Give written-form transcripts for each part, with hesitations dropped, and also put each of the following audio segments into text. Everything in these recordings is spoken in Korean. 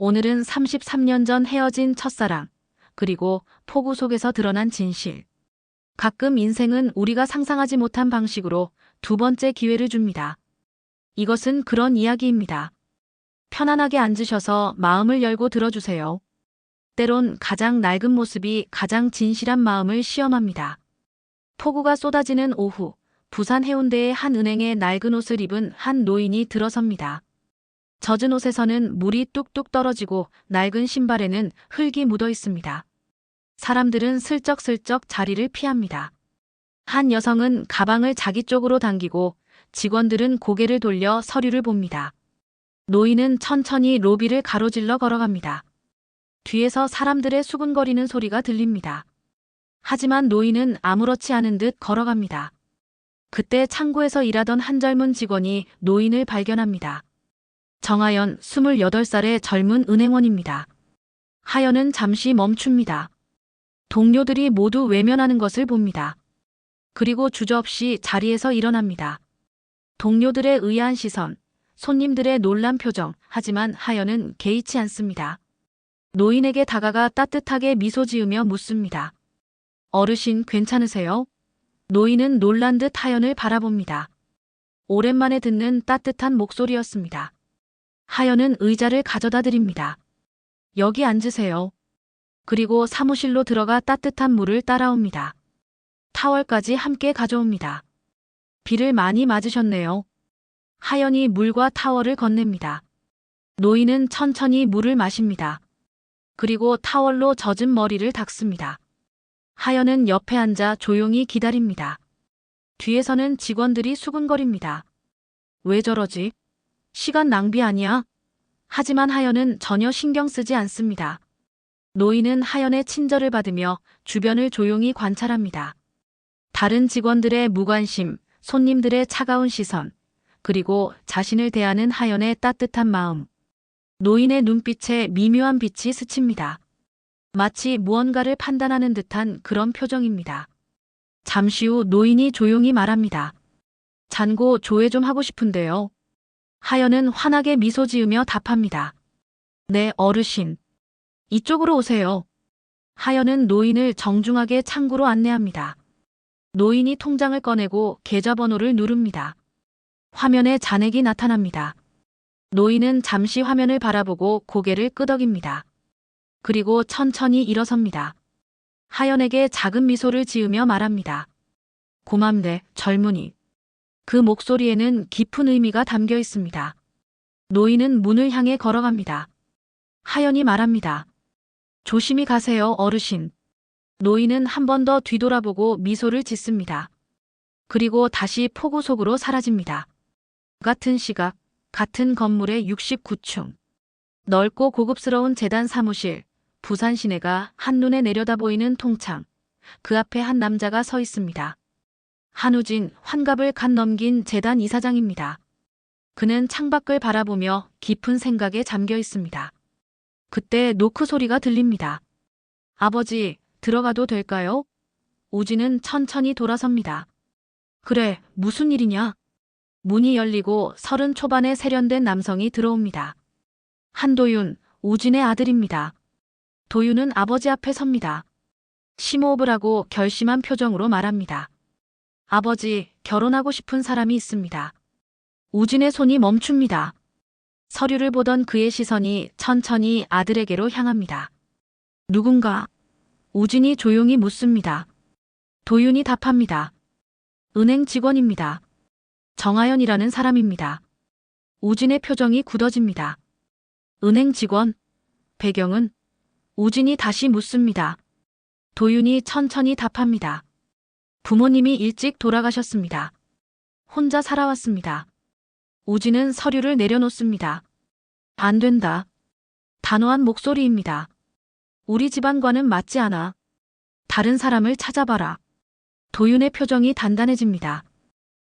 오늘은 33년 전 헤어진 첫사랑, 그리고 폭우 속에서 드러난 진실. 가끔 인생은 우리가 상상하지 못한 방식으로 두 번째 기회를 줍니다. 이것은 그런 이야기입니다. 편안하게 앉으셔서 마음을 열고 들어주세요. 때론 가장 낡은 모습이 가장 진실한 마음을 시험합니다. 폭우가 쏟아지는 오후, 부산 해운대의 한 은행에 낡은 옷을 입은 한 노인이 들어섭니다. 젖은 옷에서는 물이 뚝뚝 떨어지고 낡은 신발에는 흙이 묻어 있습니다. 사람들은 슬쩍슬쩍 자리를 피합니다. 한 여성은 가방을 자기 쪽으로 당기고 직원들은 고개를 돌려 서류를 봅니다. 노인은 천천히 로비를 가로질러 걸어갑니다. 뒤에서 사람들의 수근거리는 소리가 들립니다. 하지만 노인은 아무렇지 않은 듯 걸어갑니다. 그때 창고에서 일하던 한 젊은 직원이 노인을 발견합니다. 정하연, 28살의 젊은 은행원입니다. 하연은 잠시 멈춥니다. 동료들이 모두 외면하는 것을 봅니다. 그리고 주저없이 자리에서 일어납니다. 동료들의 의아한 시선, 손님들의 놀란 표정, 하지만 하연은 개의치 않습니다. 노인에게 다가가 따뜻하게 미소 지으며 묻습니다. 어르신 괜찮으세요? 노인은 놀란 듯 하연을 바라봅니다. 오랜만에 듣는 따뜻한 목소리였습니다. 하연은 의자를 가져다 드립니다. 여기 앉으세요. 그리고 사무실로 들어가 따뜻한 물을 따라옵니다. 타월까지 함께 가져옵니다. 비를 많이 맞으셨네요. 하연이 물과 타월을 건넵니다. 노인은 천천히 물을 마십니다. 그리고 타월로 젖은 머리를 닦습니다. 하연은 옆에 앉아 조용히 기다립니다. 뒤에서는 직원들이 수근거립니다. 왜 저러지? 시간 낭비 아니야? 하지만 하연은 전혀 신경 쓰지 않습니다. 노인은 하연의 친절을 받으며 주변을 조용히 관찰합니다. 다른 직원들의 무관심, 손님들의 차가운 시선, 그리고 자신을 대하는 하연의 따뜻한 마음. 노인의 눈빛에 미묘한 빛이 스칩니다. 마치 무언가를 판단하는 듯한 그런 표정입니다. 잠시 후 노인이 조용히 말합니다. 잔고 조회 좀 하고 싶은데요. 하연은 환하게 미소 지으며 답합니다. 네, 어르신. 이쪽으로 오세요. 하연은 노인을 정중하게 창구로 안내합니다. 노인이 통장을 꺼내고 계좌번호를 누릅니다. 화면에 잔액이 나타납니다. 노인은 잠시 화면을 바라보고 고개를 끄덕입니다. 그리고 천천히 일어섭니다. 하연에게 작은 미소를 지으며 말합니다. 고맙네, 젊은이. 그 목소리에는 깊은 의미가 담겨 있습니다. 노인은 문을 향해 걸어갑니다. 하연이 말합니다. 조심히 가세요, 어르신. 노인은 한 번 더 뒤돌아보고 미소를 짓습니다. 그리고 다시 폭우 속으로 사라집니다. 같은 시각, 같은 건물의 69층. 넓고 고급스러운 재단 사무실, 부산 시내가 한눈에 내려다 보이는 통창. 그 앞에 한 남자가 서 있습니다. 한우진, 환갑을 갓 넘긴 재단 이사장입니다. 그는 창밖을 바라보며 깊은 생각에 잠겨 있습니다. 그때 노크 소리가 들립니다. 아버지, 들어가도 될까요? 우진은 천천히 돌아섭니다. 그래, 무슨 일이냐? 문이 열리고 30 초반의 세련된 남성이 들어옵니다. 한도윤, 우진의 아들입니다. 도윤은 아버지 앞에 섭니다. 심호흡을 하고 결심한 표정으로 말합니다. 아버지, 결혼하고 싶은 사람이 있습니다. 우진의 손이 멈춥니다. 서류를 보던 그의 시선이 천천히 아들에게로 향합니다. 누군가? 우진이 조용히 묻습니다. 도윤이 답합니다. 은행 직원입니다. 정하연이라는 사람입니다. 우진의 표정이 굳어집니다. 은행 직원? 배경은? 우진이 다시 묻습니다. 도윤이 천천히 답합니다. 부모님이 일찍 돌아가셨습니다. 혼자 살아왔습니다. 우진은 서류를 내려놓습니다. 안 된다. 단호한 목소리입니다. 우리 집안과는 맞지 않아. 다른 사람을 찾아봐라. 도윤의 표정이 단단해집니다.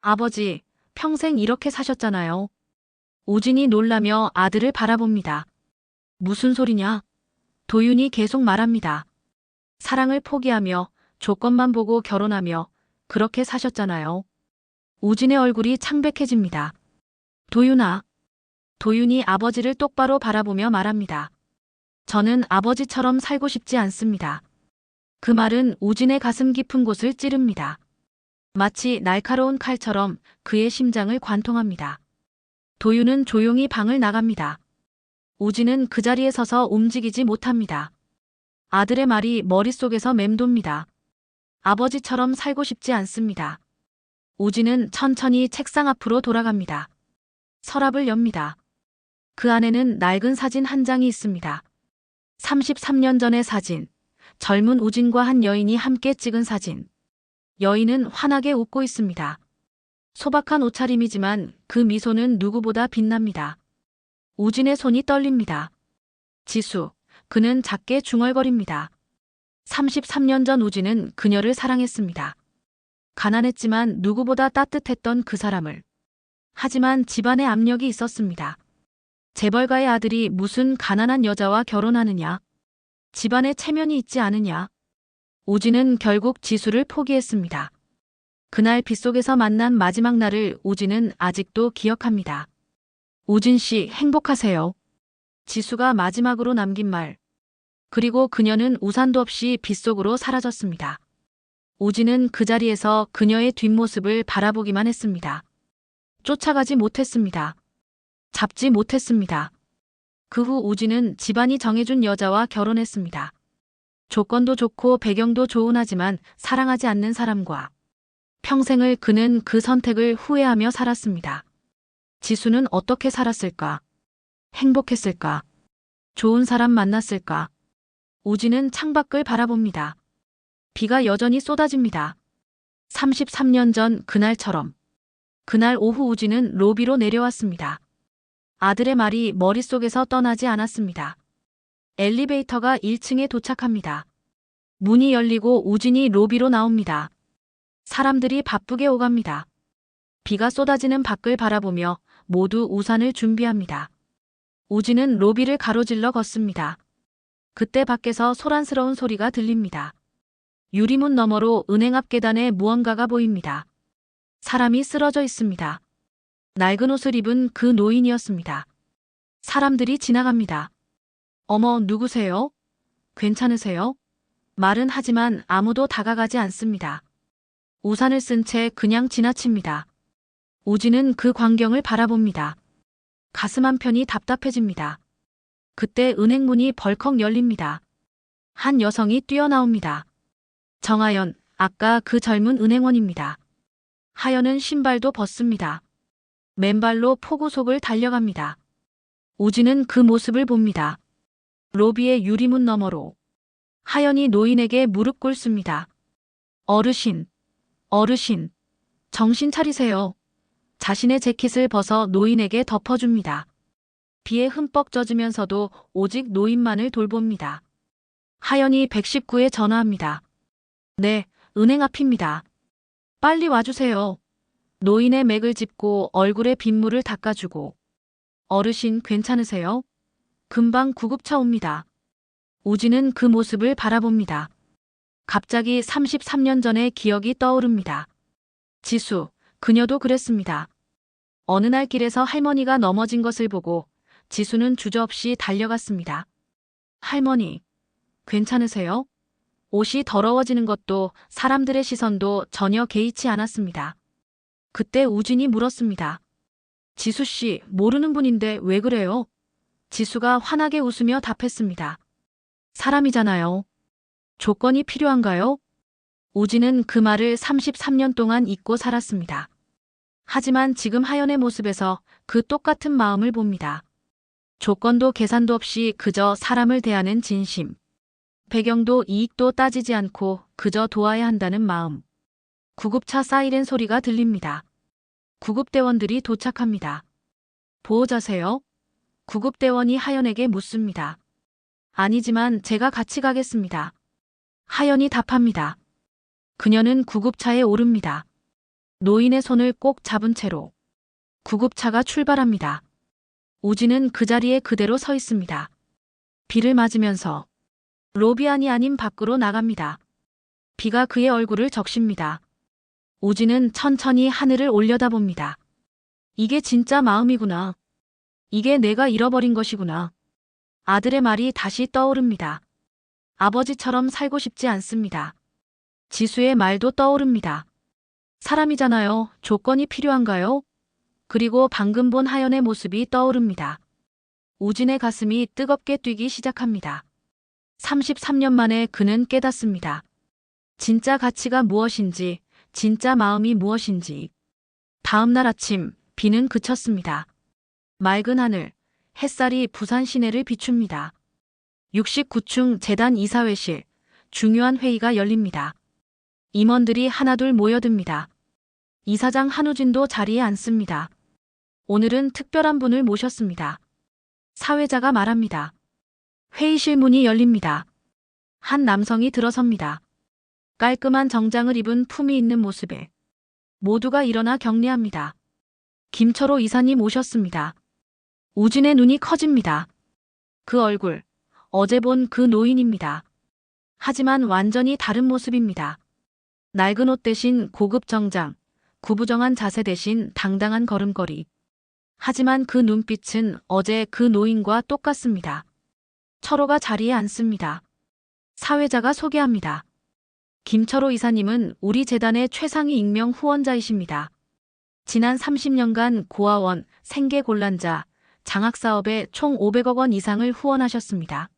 아버지, 평생 이렇게 사셨잖아요. 우진이 놀라며 아들을 바라봅니다. 무슨 소리냐? 도윤이 계속 말합니다. 사랑을 포기하며 조건만 보고 결혼하며 그렇게 사셨잖아요. 우진의 얼굴이 창백해집니다. 도윤아. 도윤이 아버지를 똑바로 바라보며 말합니다. 저는 아버지처럼 살고 싶지 않습니다. 그 말은 우진의 가슴 깊은 곳을 찌릅니다. 마치 날카로운 칼처럼 그의 심장을 관통합니다. 도윤은 조용히 방을 나갑니다. 우진은 그 자리에 서서 움직이지 못합니다. 아들의 말이 머릿속에서 맴돕니다. 아버지처럼 살고 싶지 않습니다. 우진은 천천히 책상 앞으로 돌아갑니다. 서랍을 엽니다. 그 안에는 낡은 사진 한 장이 있습니다. 33년 전의 사진. 젊은 우진과 한 여인이 함께 찍은 사진. 여인은 환하게 웃고 있습니다. 소박한 옷차림이지만 그 미소는 누구보다 빛납니다. 우진의 손이 떨립니다. 지수, 그는 작게 중얼거립니다. 33년 전 우진은 그녀를 사랑했습니다. 가난했지만 누구보다 따뜻했던 그 사람을. 하지만 집안에 압력이 있었습니다. 재벌가의 아들이 무슨 가난한 여자와 결혼하느냐. 집안에 체면이 있지 않으냐. 우진은 결국 지수를 포기했습니다. 그날 빗속에서 만난 마지막 날을 우진은 아직도 기억합니다. 우진 씨, 행복하세요. 지수가 마지막으로 남긴 말. 그리고 그녀는 우산도 없이 빗속으로 사라졌습니다. 우진은 그 자리에서 그녀의 뒷모습을 바라보기만 했습니다. 쫓아가지 못했습니다. 잡지 못했습니다. 그 후 우진은 집안이 정해준 여자와 결혼했습니다. 조건도 좋고 배경도 좋은 하지만 사랑하지 않는 사람과 평생을 그는 그 선택을 후회하며 살았습니다. 지수는 어떻게 살았을까? 행복했을까? 좋은 사람 만났을까? 우진은 창밖을 바라봅니다. 비가 여전히 쏟아집니다. 33년 전 그날처럼. 그날 오후 우진은 로비로 내려왔습니다. 아들의 말이 머릿속에서 떠나지 않았습니다. 엘리베이터가 1층에 도착합니다. 문이 열리고 우진이 로비로 나옵니다. 사람들이 바쁘게 오갑니다. 비가 쏟아지는 밖을 바라보며 모두 우산을 준비합니다. 우진은 로비를 가로질러 걷습니다. 그때 밖에서 소란스러운 소리가 들립니다. 유리문 너머로 은행 앞 계단에 무언가가 보입니다. 사람이 쓰러져 있습니다. 낡은 옷을 입은 그 노인이었습니다. 사람들이 지나갑니다. 어머, 누구세요? 괜찮으세요? 말은 하지만 아무도 다가가지 않습니다. 우산을 쓴 채 그냥 지나칩니다. 우진은 그 광경을 바라봅니다. 가슴 한편이 답답해집니다. 그때 은행 문이 벌컥 열립니다. 한 여성이 뛰어나옵니다. 정하연, 아까 그 젊은 은행원입니다. 하연은 신발도 벗습니다. 맨발로 폭우 속을 달려갑니다. 우진은 그 모습을 봅니다. 로비의 유리문 너머로. 하연이 노인에게 무릎 꿇습니다. 어르신, 어르신, 정신 차리세요. 자신의 재킷을 벗어 노인에게 덮어줍니다. 비에 흠뻑 젖으면서도 오직 노인만을 돌봅니다. 하연이 119에 전화합니다. 네, 은행 앞입니다. 빨리 와주세요. 노인의 맥을 짚고 얼굴에 빗물을 닦아주고. 어르신 괜찮으세요? 금방 구급차 옵니다. 우진은 그 모습을 바라봅니다. 갑자기 33년 전의 기억이 떠오릅니다. 지수, 그녀도 그랬습니다. 어느 날 길에서 할머니가 넘어진 것을 보고 지수는 주저없이 달려갔습니다. 할머니, 괜찮으세요? 옷이 더러워지는 것도 사람들의 시선도 전혀 개의치 않았습니다. 그때 우진이 물었습니다. 지수 씨, 모르는 분인데 왜 그래요? 지수가 환하게 웃으며 답했습니다. 사람이잖아요. 조건이 필요한가요? 우진은 그 말을 33년 동안 잊고 살았습니다. 하지만 지금 하연의 모습에서 그 똑같은 마음을 봅니다. 조건도 계산도 없이 그저 사람을 대하는 진심. 배경도 이익도 따지지 않고 그저 도와야 한다는 마음. 구급차 사이렌 소리가 들립니다. 구급대원들이 도착합니다. 보호자세요? 구급대원이 하연에게 묻습니다. 아니지만 제가 같이 가겠습니다. 하연이 답합니다. 그녀는 구급차에 오릅니다. 노인의 손을 꼭 잡은 채로. 구급차가 출발합니다. 우진은 그 자리에 그대로 서 있습니다. 비를 맞으면서 로비 안이 아닌 밖으로 나갑니다. 비가 그의 얼굴을 적십니다. 우진은 천천히 하늘을 올려다봅니다. 이게 진짜 마음이구나. 이게 내가 잃어버린 것이구나. 아들의 말이 다시 떠오릅니다. 아버지처럼 살고 싶지 않습니다. 지수의 말도 떠오릅니다. 사람이잖아요. 조건이 필요한가요? 그리고 방금 본 하연의 모습이 떠오릅니다. 우진의 가슴이 뜨겁게 뛰기 시작합니다. 33년 만에 그는 깨닫습니다. 진짜 가치가 무엇인지, 진짜 마음이 무엇인지. 다음 날 아침, 비는 그쳤습니다. 맑은 하늘, 햇살이 부산 시내를 비춥니다. 69층 재단 이사회실, 중요한 회의가 열립니다. 임원들이 하나둘 모여듭니다. 이사장 한우진도 자리에 앉습니다. 오늘은 특별한 분을 모셨습니다. 사회자가 말합니다. 회의실 문이 열립니다. 한 남성이 들어섭니다. 깔끔한 정장을 입은 품위 있는 모습에 모두가 일어나 격려합니다. 김철호 이사님 오셨습니다. 우진의 눈이 커집니다. 그 얼굴, 어제 본 그 노인입니다. 하지만 완전히 다른 모습입니다. 낡은 옷 대신 고급 정장, 구부정한 자세 대신 당당한 걸음걸이. 하지만 그 눈빛은 어제 그 노인과 똑같습니다. 철호가 자리에 앉습니다. 사회자가 소개합니다. 김철호 이사님은 우리 재단의 최상위 익명 후원자이십니다. 지난 30년간 고아원, 생계곤란자, 장학사업에 총 500억 원 이상을 후원하셨습니다.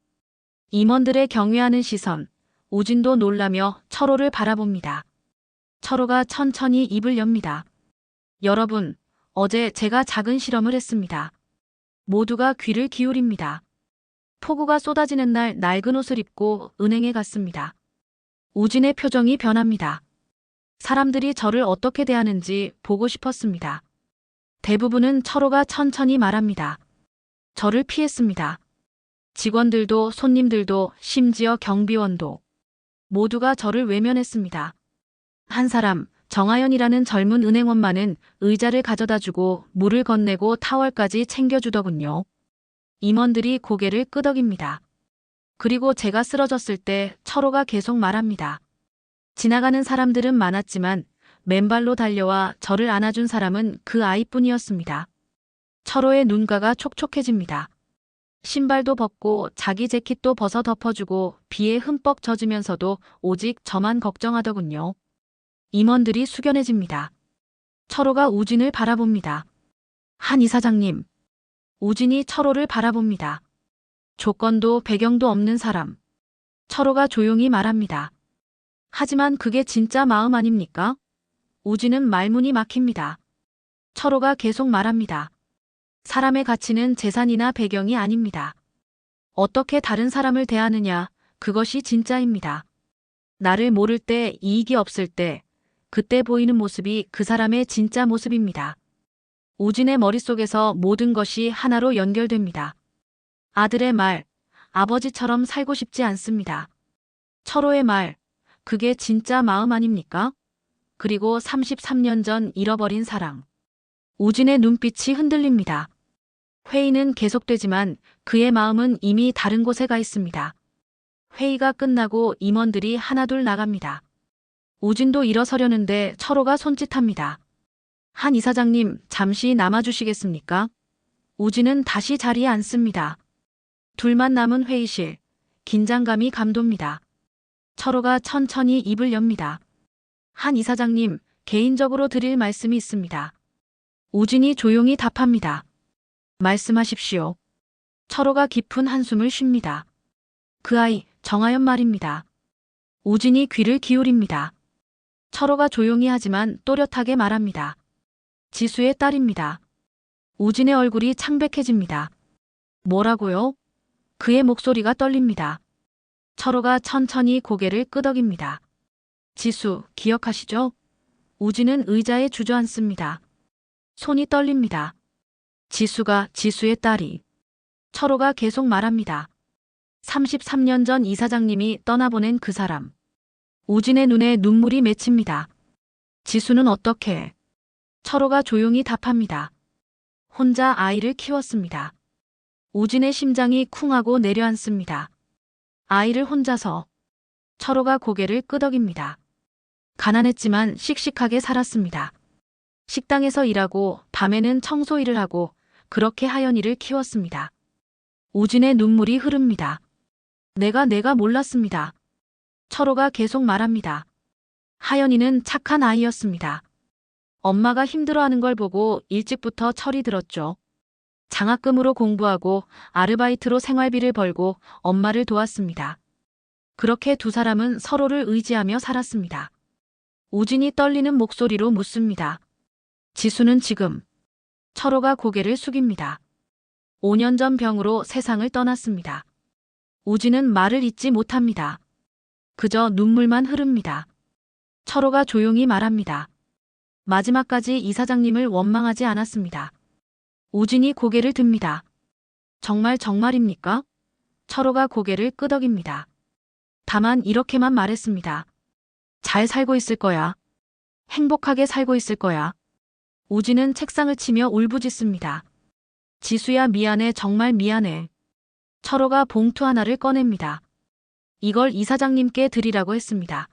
임원들의 경외하는 시선, 우진도 놀라며 철호를 바라봅니다. 철호가 천천히 입을 엽니다. 여러분, 어제 제가 작은 실험을 했습니다. 모두가 귀를 기울입니다. 폭우가 쏟아지는 날 낡은 옷을 입고 은행에 갔습니다. 우진의 표정이 변합니다. 사람들이 저를 어떻게 대하는지 보고 싶었습니다. 대부분은 철호가 천천히 말합니다. 저를 피했습니다. 직원들도 손님들도 심지어 경비원도 모두가 저를 외면했습니다. 한 사람, 정하연이라는 젊은 은행원만은 의자를 가져다주고 물을 건네고 타월까지 챙겨주더군요. 임원들이 고개를 끄덕입니다. 그리고 제가 쓰러졌을 때 철호가 계속 말합니다. 지나가는 사람들은 많았지만 맨발로 달려와 저를 안아준 사람은 그 아이뿐이었습니다. 철호의 눈가가 촉촉해집니다. 신발도 벗고 자기 재킷도 벗어 덮어주고 비에 흠뻑 젖으면서도 오직 저만 걱정하더군요. 임원들이 숙연해집니다. 철호가 우진을 바라봅니다. 한 이사장님. 우진이 철호를 바라봅니다. 조건도 배경도 없는 사람. 철호가 조용히 말합니다. 하지만 그게 진짜 마음 아닙니까? 우진은 말문이 막힙니다. 철호가 계속 말합니다. 사람의 가치는 재산이나 배경이 아닙니다. 어떻게 다른 사람을 대하느냐, 그것이 진짜입니다. 나를 모를 때, 이익이 없을 때, 그때 보이는 모습이 그 사람의 진짜 모습입니다. 우진의 머릿속에서 모든 것이 하나로 연결됩니다. 아들의 말, 아버지처럼 살고 싶지 않습니다. 철호의 말, 그게 진짜 마음 아닙니까? 그리고 33년 전 잃어버린 사랑. 우진의 눈빛이 흔들립니다. 회의는 계속되지만 그의 마음은 이미 다른 곳에 가 있습니다. 회의가 끝나고 임원들이 하나둘 나갑니다. 우진도 일어서려는데 철호가 손짓합니다. 한 이사장님, 잠시 남아주시겠습니까? 우진은 다시 자리에 앉습니다. 둘만 남은 회의실, 긴장감이 감돕니다. 철호가 천천히 입을 엽니다. 한 이사장님, 개인적으로 드릴 말씀이 있습니다. 우진이 조용히 답합니다. 말씀하십시오. 철호가 깊은 한숨을 쉽니다. 그 아이, 정하연 말입니다. 우진이 귀를 기울입니다. 철호가 조용히 하지만 또렷하게 말합니다. 지수의 딸입니다. 우진의 얼굴이 창백해집니다. 뭐라고요? 그의 목소리가 떨립니다. 철호가 천천히 고개를 끄덕입니다. 지수, 기억하시죠? 우진은 의자에 주저앉습니다. 손이 떨립니다. 지수가 지수의 딸이. 철호가 계속 말합니다. 33년 전 이사장님이 떠나보낸 그 사람. 우진의 눈에 눈물이 맺힙니다. 지수는 어떻게? 철호가 조용히 답합니다. 혼자 아이를 키웠습니다. 우진의 심장이 쿵하고 내려앉습니다. 아이를 혼자서. 철호가 고개를 끄덕입니다. 가난했지만 씩씩하게 살았습니다. 식당에서 일하고 밤에는 청소 일을 하고 그렇게 하연이를 키웠습니다. 우진의 눈물이 흐릅니다. 내가 몰랐습니다. 철호가 계속 말합니다. 하연이는 착한 아이였습니다. 엄마가 힘들어하는 걸 보고 일찍부터 철이 들었죠. 장학금으로 공부하고 아르바이트로 생활비를 벌고 엄마를 도왔습니다. 그렇게 두 사람은 서로를 의지하며 살았습니다. 우진이 떨리는 목소리로 묻습니다. 지수는 지금? 철호가 고개를 숙입니다. 5년 전 병으로 세상을 떠났습니다. 우진은 말을 잇지 못합니다. 그저 눈물만 흐릅니다. 철호가 조용히 말합니다. 마지막까지 이사장님을 원망하지 않았습니다. 우진이 고개를 듭니다. 정말입니까? 철호가 고개를 끄덕입니다. 다만 이렇게만 말했습니다. 잘 살고 있을 거야. 행복하게 살고 있을 거야. 우진은 책상을 치며 울부짖습니다. 지수야 미안해 정말 미안해. 철호가 봉투 하나를 꺼냅니다. 이걸 이사장님께 드리라고 했습니다.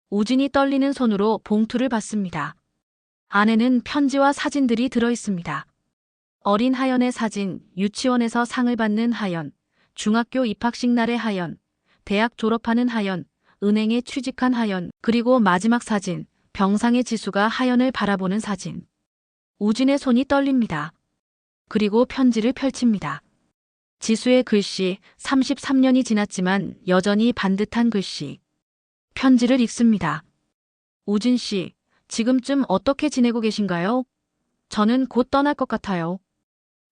우진이 떨리는 손으로 봉투를 받습니다. 안에는 편지와 사진들이 들어있습니다. 어린 하연의 사진, 유치원에서 상을 받는 하연, 중학교 입학식 날의 하연, 대학 졸업하는 하연, 은행에 취직한 하연, 그리고 마지막 사진, 병상의 지수가 하연을 바라보는 사진. 우진의 손이 떨립니다. 그리고 편지를 펼칩니다. 지수의 글씨, 33년이 지났지만 여전히 반듯한 글씨. 편지를 읽습니다. 우진 씨, 지금쯤 어떻게 지내고 계신가요? 저는 곧 떠날 것 같아요.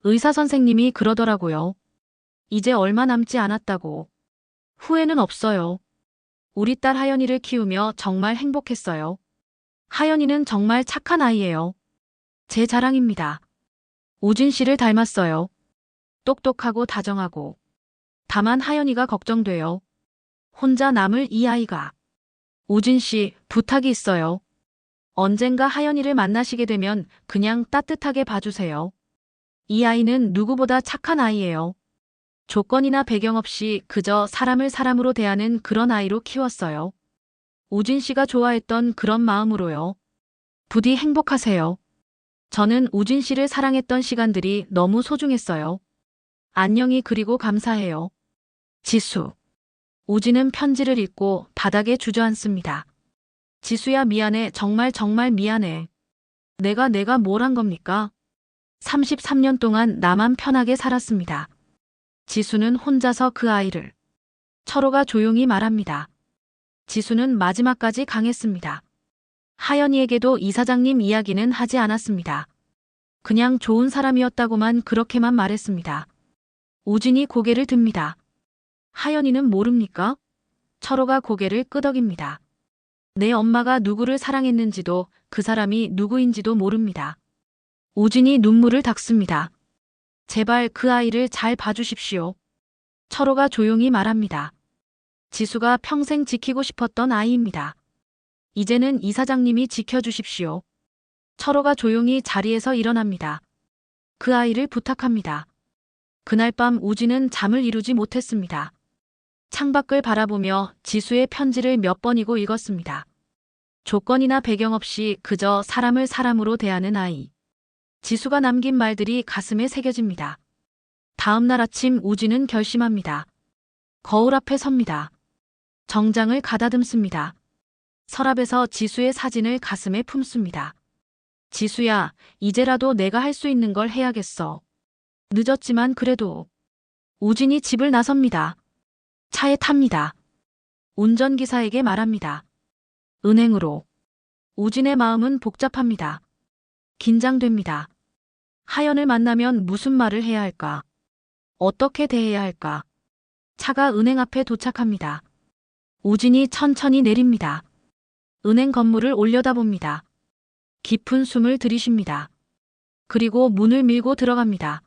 의사 선생님이 그러더라고요. 이제 얼마 남지 않았다고. 후회는 없어요. 우리 딸 하연이를 키우며 정말 행복했어요. 하연이는 정말 착한 아이예요. 제 자랑입니다. 우진 씨를 닮았어요. 똑똑하고 다정하고. 다만 하연이가 걱정돼요. 혼자 남을 이 아이가. 우진 씨, 부탁이 있어요. 언젠가 하연이를 만나시게 되면 그냥 따뜻하게 봐주세요. 이 아이는 누구보다 착한 아이예요. 조건이나 배경 없이 그저 사람을 사람으로 대하는 그런 아이로 키웠어요. 우진 씨가 좋아했던 그런 마음으로요. 부디 행복하세요. 저는 우진 씨를 사랑했던 시간들이 너무 소중했어요. 안녕히 그리고 감사해요. 지수. 우진은 편지를 읽고 바닥에 주저앉습니다. 지수야 미안해 정말 미안해. 내가 뭘 한 겁니까? 33년 동안 나만 편하게 살았습니다. 지수는 혼자서 그 아이를. 철호가 조용히 말합니다. 지수는 마지막까지 강했습니다. 하연이에게도 이사장님 이야기는 하지 않았습니다. 그냥 좋은 사람이었다고만 그렇게만 말했습니다. 우진이 고개를 듭니다. 하연이는 모릅니까? 철호가 고개를 끄덕입니다. 내 엄마가 누구를 사랑했는지도 그 사람이 누구인지도 모릅니다. 우진이 눈물을 닦습니다. 제발 그 아이를 잘 봐주십시오. 철호가 조용히 말합니다. 지수가 평생 지키고 싶었던 아이입니다. 이제는 이사장님이 지켜주십시오. 철호가 조용히 자리에서 일어납니다. 그 아이를 부탁합니다. 그날 밤 우진은 잠을 이루지 못했습니다. 창밖을 바라보며 지수의 편지를 몇 번이고 읽었습니다. 조건이나 배경 없이 그저 사람을 사람으로 대하는 아이. 지수가 남긴 말들이 가슴에 새겨집니다. 다음 날 아침 우진은 결심합니다. 거울 앞에 섭니다. 정장을 가다듬습니다. 서랍에서 지수의 사진을 가슴에 품습니다. 지수야, 이제라도 내가 할 수 있는 걸 해야겠어. 늦었지만 그래도. 우진이 집을 나섭니다. 차에 탑니다. 운전기사에게 말합니다. 은행으로. 우진의 마음은 복잡합니다. 긴장됩니다. 하연을 만나면 무슨 말을 해야 할까? 어떻게 대해야 할까? 차가 은행 앞에 도착합니다. 우진이 천천히 내립니다. 은행 건물을 올려다봅니다. 깊은 숨을 들이쉽니다. 그리고 문을 밀고 들어갑니다.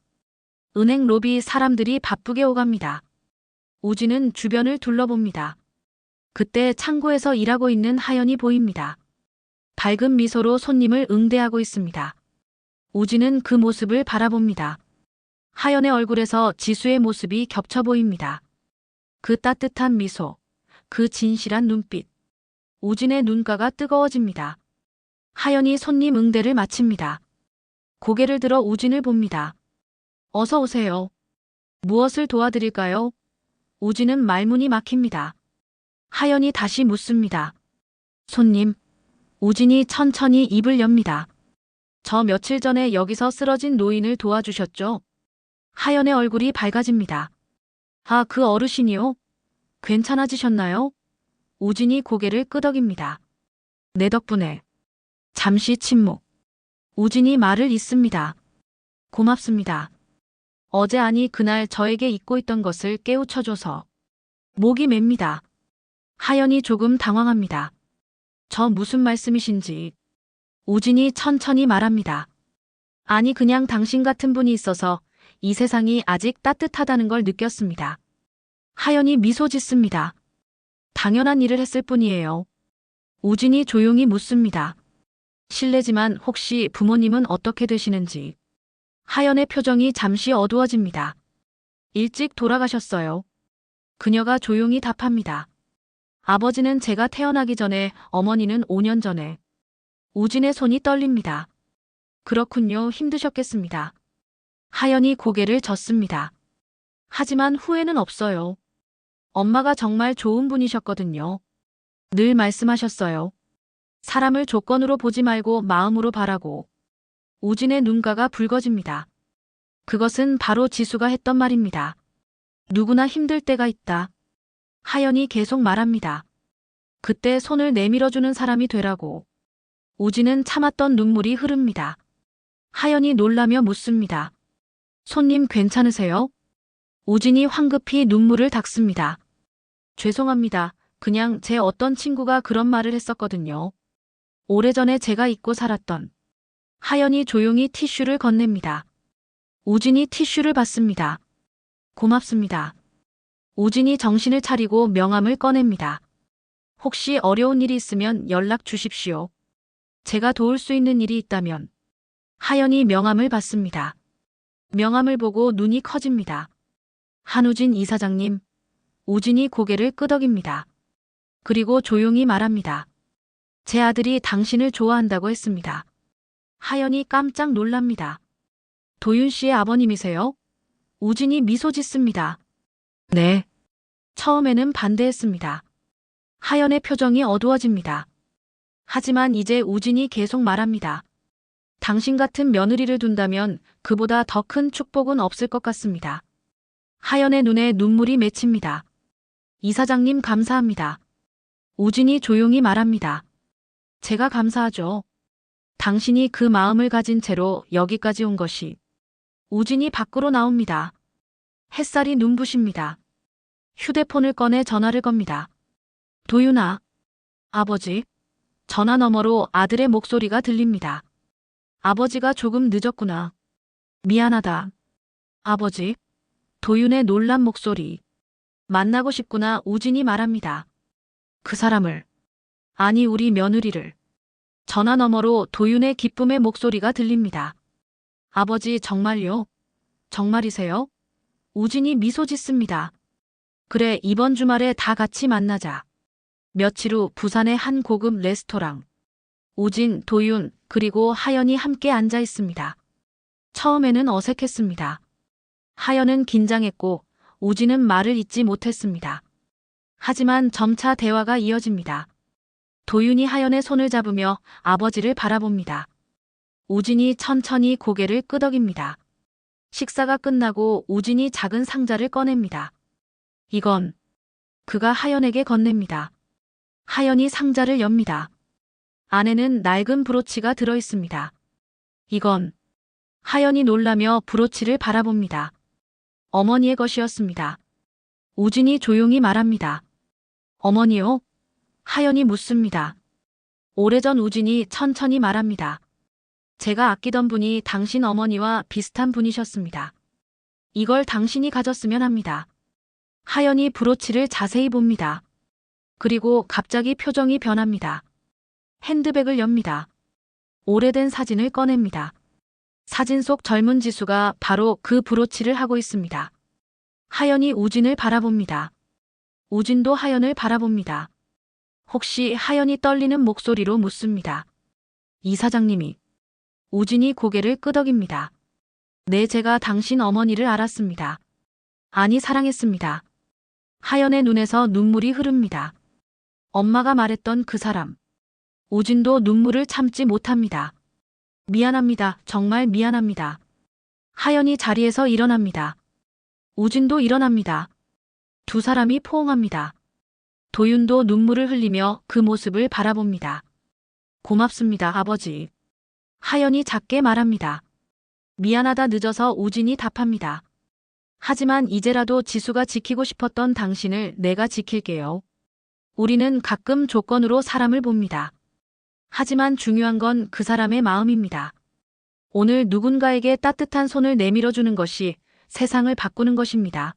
은행 로비 사람들이 바쁘게 오갑니다. 우진은 주변을 둘러봅니다. 그때 창고에서 일하고 있는 하연이 보입니다. 밝은 미소로 손님을 응대하고 있습니다. 우진은 그 모습을 바라봅니다. 하연의 얼굴에서 지수의 모습이 겹쳐 보입니다. 그 따뜻한 미소, 그 진실한 눈빛. 우진의 눈가가 뜨거워집니다. 하연이 손님 응대를 마칩니다. 고개를 들어 우진을 봅니다. 어서 오세요. 무엇을 도와드릴까요? 우진은 말문이 막힙니다. 하연이 다시 묻습니다. 손님. 우진이 천천히 입을 엽니다. 저 며칠 전에 여기서 쓰러진 노인을 도와주셨죠? 하연의 얼굴이 밝아집니다. 아, 그 어르신이요? 괜찮아지셨나요? 우진이 고개를 끄덕입니다. 내 덕분에. 잠시 침묵. 우진이 말을 잇습니다. 고맙습니다. 어제 아니 그날 저에게 잊고 있던 것을 깨우쳐줘서. 목이 맵니다. 하연이 조금 당황합니다. 저 무슨 말씀이신지. 우진이 천천히 말합니다. 아니 그냥 당신 같은 분이 있어서 이 세상이 아직 따뜻하다는 걸 느꼈습니다. 하연이 미소 짓습니다. 당연한 일을 했을 뿐이에요. 우진이 조용히 묻습니다. 실례지만 혹시 부모님은 어떻게 되시는지. 하연의 표정이 잠시 어두워집니다. 일찍 돌아가셨어요. 그녀가 조용히 답합니다. 아버지는 제가 태어나기 전에, 어머니는 5년 전에. 우진의 손이 떨립니다. 그렇군요. 힘드셨겠습니다. 하연이 고개를 젓습니다. 하지만 후회는 없어요. 엄마가 정말 좋은 분이셨거든요. 늘 말씀하셨어요. 사람을 조건으로 보지 말고 마음으로 바라고. 우진의 눈가가 붉어집니다. 그것은 바로 지수가 했던 말입니다. 누구나 힘들 때가 있다. 하연이 계속 말합니다. 그때 손을 내밀어주는 사람이 되라고. 우진은 참았던 눈물이 흐릅니다. 하연이 놀라며 묻습니다. 손님 괜찮으세요? 우진이 황급히 눈물을 닦습니다. 죄송합니다. 그냥 제 어떤 친구가 그런 말을 했었거든요. 오래전에 제가 잊고 살았던. 하연이 조용히 티슈를 건넵니다. 우진이 티슈를 받습니다. 고맙습니다. 우진이 정신을 차리고 명함을 꺼냅니다. 혹시 어려운 일이 있으면 연락 주십시오. 제가 도울 수 있는 일이 있다면. 하연이 명함을 받습니다. 명함을 보고 눈이 커집니다. 한우진 이사장님. 우진이 고개를 끄덕입니다. 그리고 조용히 말합니다. 제 아들이 당신을 좋아한다고 했습니다. 하연이 깜짝 놀랍니다. 도윤 씨의 아버님이세요? 우진이 미소 짓습니다. 네. 처음에는 반대했습니다. 하연의 표정이 어두워집니다. 하지만 이제 우진이 계속 말합니다. 당신 같은 며느리를 둔다면 그보다 더 큰 축복은 없을 것 같습니다. 하연의 눈에 눈물이 맺힙니다. 이사장님 감사합니다. 우진이 조용히 말합니다. 제가 감사하죠. 당신이 그 마음을 가진 채로 여기까지 온 것이. 우진이 밖으로 나옵니다. 햇살이 눈부십니다. 휴대폰을 꺼내 전화를 겁니다. 도윤아. 아버지. 전화 너머로 아들의 목소리가 들립니다. 아버지가 조금 늦었구나. 미안하다. 아버지. 도윤의 놀란 목소리. 만나고 싶구나. 우진이 말합니다. 그 사람을. 아니 우리 며느리를. 전화 너머로 도윤의 기쁨의 목소리가 들립니다. 아버지 정말요? 정말이세요? 우진이 미소 짓습니다. 그래 이번 주말에 다 같이 만나자. 며칠 후 부산의 한 고급 레스토랑. 우진, 도윤, 그리고 하연이 함께 앉아 있습니다. 처음에는 어색했습니다. 하연은 긴장했고 우진은 말을 잇지 못했습니다. 하지만 점차 대화가 이어집니다. 도윤이 하연의 손을 잡으며 아버지를 바라봅니다. 우진이 천천히 고개를 끄덕입니다. 식사가 끝나고 우진이 작은 상자를 꺼냅니다. 이건. 그가 하연에게 건넵니다. 하연이 상자를 엽니다. 안에는 낡은 브로치가 들어있습니다. 이건. 하연이 놀라며 브로치를 바라봅니다. 어머니의 것이었습니다. 우진이 조용히 말합니다. 어머니요? 하연이 묻습니다. 오래전 우진이 천천히 말합니다. 제가 아끼던 분이 당신 어머니와 비슷한 분이셨습니다. 이걸 당신이 가졌으면 합니다. 하연이 브로치를 자세히 봅니다. 그리고 갑자기 표정이 변합니다. 핸드백을 엽니다. 오래된 사진을 꺼냅니다. 사진 속 젊은 지수가 바로 그 브로치를 하고 있습니다. 하연이 우진을 바라봅니다. 우진도 하연을 바라봅니다. 혹시 하연이 떨리는 목소리로 묻습니다. 이사장님이. 우진이 고개를 끄덕입니다. 네, 제가 당신 어머니를 알았습니다. 아니, 사랑했습니다. 하연의 눈에서 눈물이 흐릅니다. 엄마가 말했던 그 사람. 우진도 눈물을 참지 못합니다. 미안합니다. 정말 미안합니다. 하연이 자리에서 일어납니다. 우진도 일어납니다. 두 사람이 포옹합니다. 도윤도 눈물을 흘리며 그 모습을 바라봅니다. 고맙습니다, 아버지. 하연이 작게 말합니다. 미안하다. 늦어서 우진이 답합니다. 하지만 이제라도 지수가 지키고 싶었던 당신을 내가 지킬게요. 우리는 가끔 조건으로 사람을 봅니다. 하지만 중요한 건 그 사람의 마음입니다. 오늘 누군가에게 따뜻한 손을 내밀어주는 것이 세상을 바꾸는 것입니다.